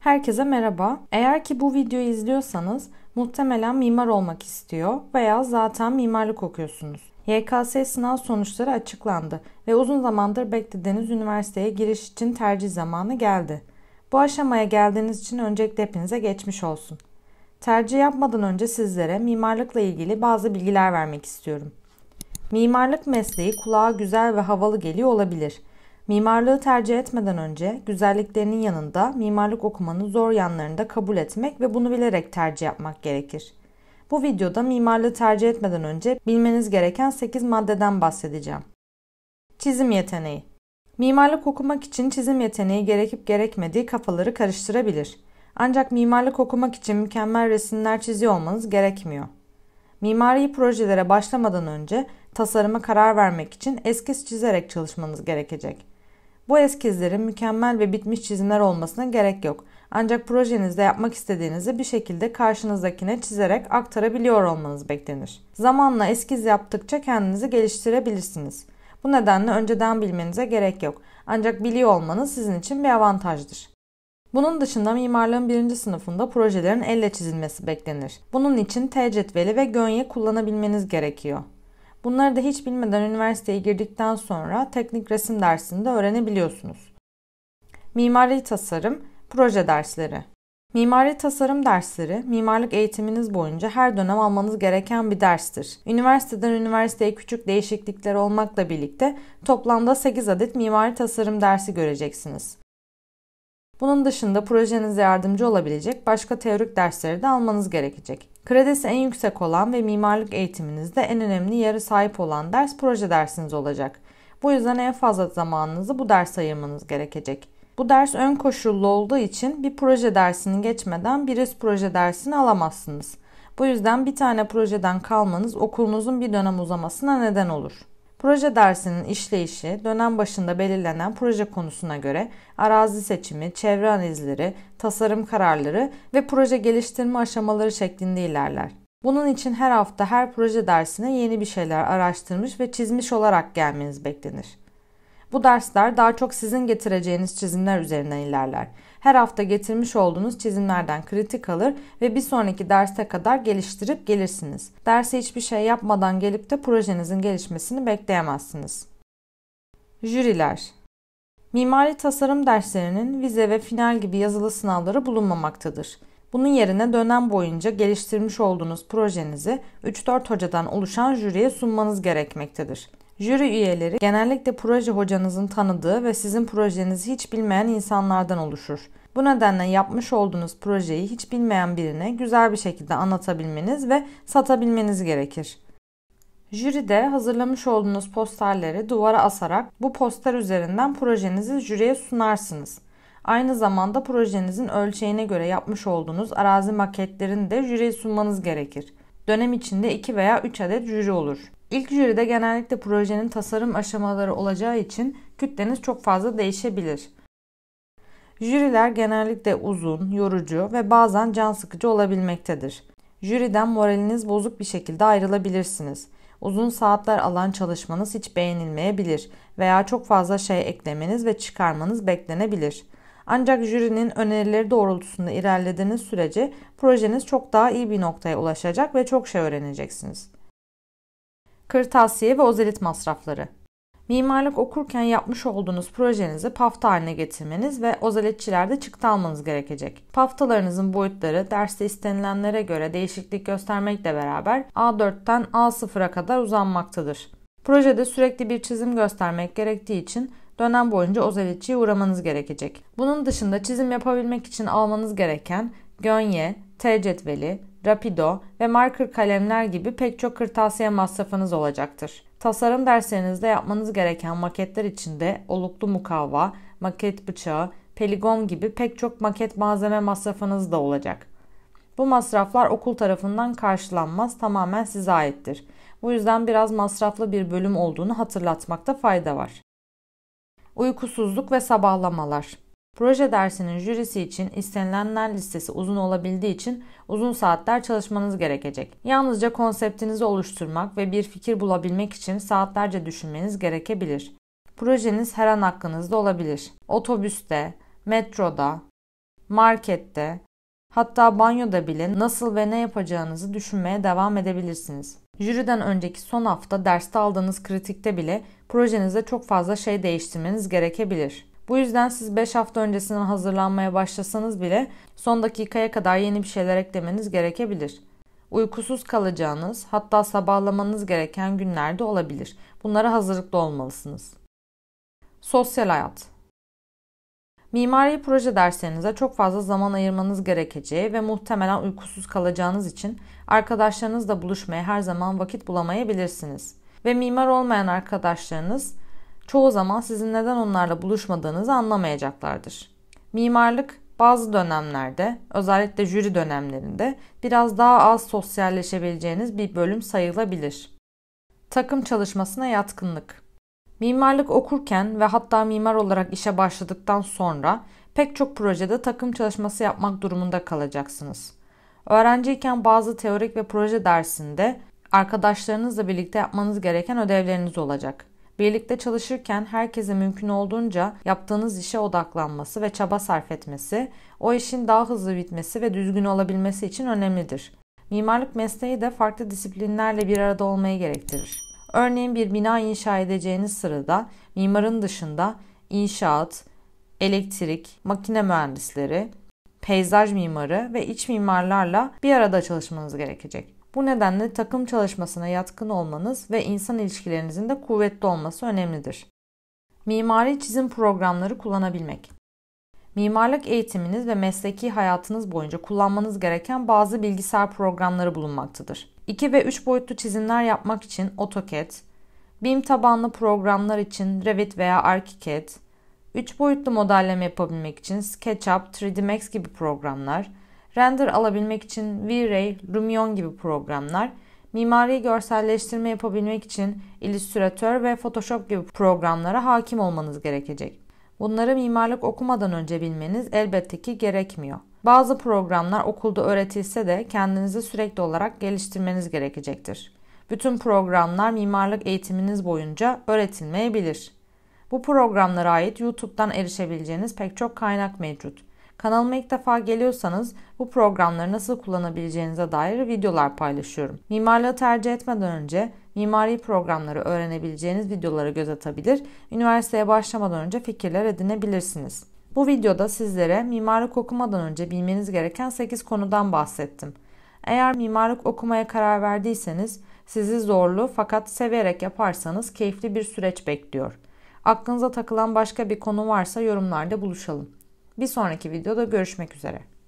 Herkese merhaba. Eğer ki bu videoyu izliyorsanız muhtemelen mimar olmak istiyor veya zaten mimarlık okuyorsunuz. YKS sınav sonuçları açıklandı ve uzun zamandır beklediğiniz üniversiteye giriş için tercih zamanı geldi. Bu aşamaya geldiğiniz için öncelikle hepinize geçmiş olsun. Tercih yapmadan önce sizlere mimarlıkla ilgili bazı bilgiler vermek istiyorum. Mimarlık mesleği kulağa güzel ve havalı geliyor olabilir. Mimarlığı tercih etmeden önce güzelliklerinin yanında mimarlık okumanın zor yanlarını da kabul etmek ve bunu bilerek tercih yapmak gerekir. Bu videoda mimarlığı tercih etmeden önce bilmeniz gereken 8 maddeden bahsedeceğim. Çizim yeteneği. Mimarlık okumak için çizim yeteneği gerekip gerekmediği kafaları karıştırabilir. Ancak mimarlık okumak için mükemmel resimler çiziyor olmanız gerekmiyor. Mimari projelere başlamadan önce tasarıma karar vermek için eskiz çizerek çalışmanız gerekecek. Bu eskizlerin mükemmel ve bitmiş çizimler olmasına gerek yok. Ancak projenizde yapmak istediğinizi bir şekilde karşınızdakine çizerek aktarabiliyor olmanız beklenir. Zamanla eskiz yaptıkça kendinizi geliştirebilirsiniz. Bu nedenle önceden bilmenize gerek yok. Ancak biliyor olmanız sizin için bir avantajdır. Bunun dışında mimarlığın 1. sınıfında projelerin elle çizilmesi beklenir. Bunun için T cetveli ve gönye kullanabilmeniz gerekiyor. Bunları da hiç bilmeden üniversiteye girdikten sonra teknik resim dersinde öğrenebiliyorsunuz. Mimari tasarım, proje dersleri. Mimari tasarım dersleri, mimarlık eğitiminiz boyunca her dönem almanız gereken bir derstir. Üniversiteden üniversiteye küçük değişiklikler olmakla birlikte toplamda 8 adet mimari tasarım dersi göreceksiniz. Bunun dışında projenize yardımcı olabilecek başka teorik dersleri de almanız gerekecek. Kredisi en yüksek olan ve mimarlık eğitiminizde en önemli yere sahip olan ders proje dersiniz olacak. Bu yüzden en fazla zamanınızı bu derse ayırmanız gerekecek. Bu ders ön koşullu olduğu için bir proje dersini geçmeden bir üst proje dersini alamazsınız. Bu yüzden bir tane projeden kalmanız okulunuzun bir dönem uzamasına neden olur. Proje dersinin işleyişi dönem başında belirlenen proje konusuna göre arazi seçimi, çevre analizleri, tasarım kararları ve proje geliştirme aşamaları şeklinde ilerler. Bunun için her hafta her proje dersine yeni bir şeyler araştırmış ve çizmiş olarak gelmeniz beklenir. Bu dersler daha çok sizin getireceğiniz çizimler üzerinden ilerler. Her hafta getirmiş olduğunuz çizimlerden kritik alır ve bir sonraki derse kadar geliştirip gelirsiniz. Derse hiçbir şey yapmadan gelip de projenizin gelişmesini bekleyemezsiniz. Jüriler. Mimari tasarım derslerinin vize ve final gibi yazılı sınavları bulunmamaktadır. Bunun yerine dönem boyunca geliştirmiş olduğunuz projenizi 3-4 hocadan oluşan jüriye sunmanız gerekmektedir. Jüri üyeleri genellikle proje hocanızın tanıdığı ve sizin projenizi hiç bilmeyen insanlardan oluşur. Bu nedenle yapmış olduğunuz projeyi hiç bilmeyen birine güzel bir şekilde anlatabilmeniz ve satabilmeniz gerekir. Jüride hazırlamış olduğunuz posterleri duvara asarak bu poster üzerinden projenizi jüriye sunarsınız. Aynı zamanda projenizin ölçeğine göre yapmış olduğunuz arazi maketlerini de jüriye sunmanız gerekir. Dönem içinde 2 veya 3 adet jüri olur. İlk jüride genellikle projenin tasarım aşamaları olacağı için kütleniz çok fazla değişebilir. Jüriler genellikle uzun, yorucu ve bazen can sıkıcı olabilmektedir. Jüriden moraliniz bozuk bir şekilde ayrılabilirsiniz. Uzun saatler alan çalışmanız hiç beğenilmeyebilir veya çok fazla şey eklemeniz ve çıkarmanız beklenebilir. Ancak jürinin önerileri doğrultusunda ilerlediğiniz sürece projeniz çok daha iyi bir noktaya ulaşacak ve çok şey öğreneceksiniz. Kırtasiye ve ozelit masrafları. Mimarlık okurken yapmış olduğunuz projenizi pafta haline getirmeniz ve ozelitçilerde çıktı almanız gerekecek. Paftalarınızın boyutları derste istenilenlere göre değişiklik göstermekle beraber A4'ten A0'a kadar uzanmaktadır. Projede sürekli bir çizim göstermek gerektiği için dönem boyunca ozelitçiye uğramanız gerekecek. Bunun dışında çizim yapabilmek için almanız gereken gönye, T cetveli, rapido ve marker kalemler gibi pek çok kırtasiye masrafınız olacaktır. Tasarım derslerinizde yapmanız gereken maketler içinde oluklu mukavva, maket bıçağı, poligon gibi pek çok maket malzeme masrafınız da olacak. Bu masraflar okul tarafından karşılanmaz, tamamen size aittir. Bu yüzden biraz masraflı bir bölüm olduğunu hatırlatmakta fayda var. Uykusuzluk ve sabahlamalar. Proje dersinin jürisi için istenilenler listesi uzun olabildiği için uzun saatler çalışmanız gerekecek. Yalnızca konseptinizi oluşturmak ve bir fikir bulabilmek için saatlerce düşünmeniz gerekebilir. Projeniz her an aklınızda olabilir. Otobüste, metroda, markette, hatta banyoda bile nasıl ve ne yapacağınızı düşünmeye devam edebilirsiniz. Jüriden önceki son hafta derste aldığınız kritikte bile projenizde çok fazla şey değiştirmeniz gerekebilir. Bu yüzden siz 5 hafta öncesinden hazırlanmaya başlasanız bile son dakikaya kadar yeni bir şeyler eklemeniz gerekebilir. Uykusuz kalacağınız, hatta sabahlamanız gereken günler de olabilir. Bunlara hazırlıklı olmalısınız. Sosyal hayat. Mimari proje derslerinize çok fazla zaman ayırmanız gerekeceği ve muhtemelen uykusuz kalacağınız için arkadaşlarınızla buluşmaya her zaman vakit bulamayabilirsiniz. Ve mimar olmayan arkadaşlarınız çoğu zaman sizin neden onlarla buluşmadığınızı anlamayacaklardır. Mimarlık bazı dönemlerde, özellikle jüri dönemlerinde biraz daha az sosyalleşebileceğiniz bir bölüm sayılabilir. Takım çalışmasına yatkınlık. Mimarlık okurken ve hatta mimar olarak işe başladıktan sonra pek çok projede takım çalışması yapmak durumunda kalacaksınız. Öğrenciyken bazı teorik ve proje dersinde arkadaşlarınızla birlikte yapmanız gereken ödevleriniz olacak. Birlikte çalışırken herkesin mümkün olduğunca yaptığınız işe odaklanması ve çaba sarf etmesi, o işin daha hızlı bitmesi ve düzgün olabilmesi için önemlidir. Mimarlık mesleği de farklı disiplinlerle bir arada olmayı gerektirir. Örneğin bir bina inşa edeceğiniz sırada mimarın dışında inşaat, elektrik, makine mühendisleri, peyzaj mimarı ve iç mimarlarla bir arada çalışmanız gerekecek. Bu nedenle takım çalışmasına yatkın olmanız ve insan ilişkilerinizin de kuvvetli olması önemlidir. Mimari çizim programları kullanabilmek. Mimarlık eğitiminiz ve mesleki hayatınız boyunca kullanmanız gereken bazı bilgisayar programları bulunmaktadır. 2 ve 3 boyutlu çizimler yapmak için AutoCAD, BIM tabanlı programlar için Revit veya ArchiCAD, 3 boyutlu modelleme yapabilmek için SketchUp, 3D Max gibi programlar, render alabilmek için V-Ray, Lumion gibi programlar, mimari görselleştirme yapabilmek için Illustrator ve Photoshop gibi programlara hakim olmanız gerekecek. Bunları mimarlık okumadan önce bilmeniz elbette ki gerekmiyor. Bazı programlar okulda öğretilse de kendinizi sürekli olarak geliştirmeniz gerekecektir. Bütün programlar mimarlık eğitiminiz boyunca öğretilmeyebilir. Bu programlara ait YouTube'dan erişebileceğiniz pek çok kaynak mevcut. Kanalıma ilk defa geliyorsanız bu programları nasıl kullanabileceğinize dair videolar paylaşıyorum. Mimarlığı tercih etmeden önce mimari programları öğrenebileceğiniz videoları göz atabilir, üniversiteye başlamadan önce fikirler edinebilirsiniz. Bu videoda sizlere mimarlık okumadan önce bilmeniz gereken 8 konudan bahsettim. Eğer mimarlık okumaya karar verdiyseniz sizi zorlu fakat severek yaparsanız keyifli bir süreç bekliyor. Aklınıza takılan başka bir konu varsa yorumlarda buluşalım. Bir sonraki videoda görüşmek üzere.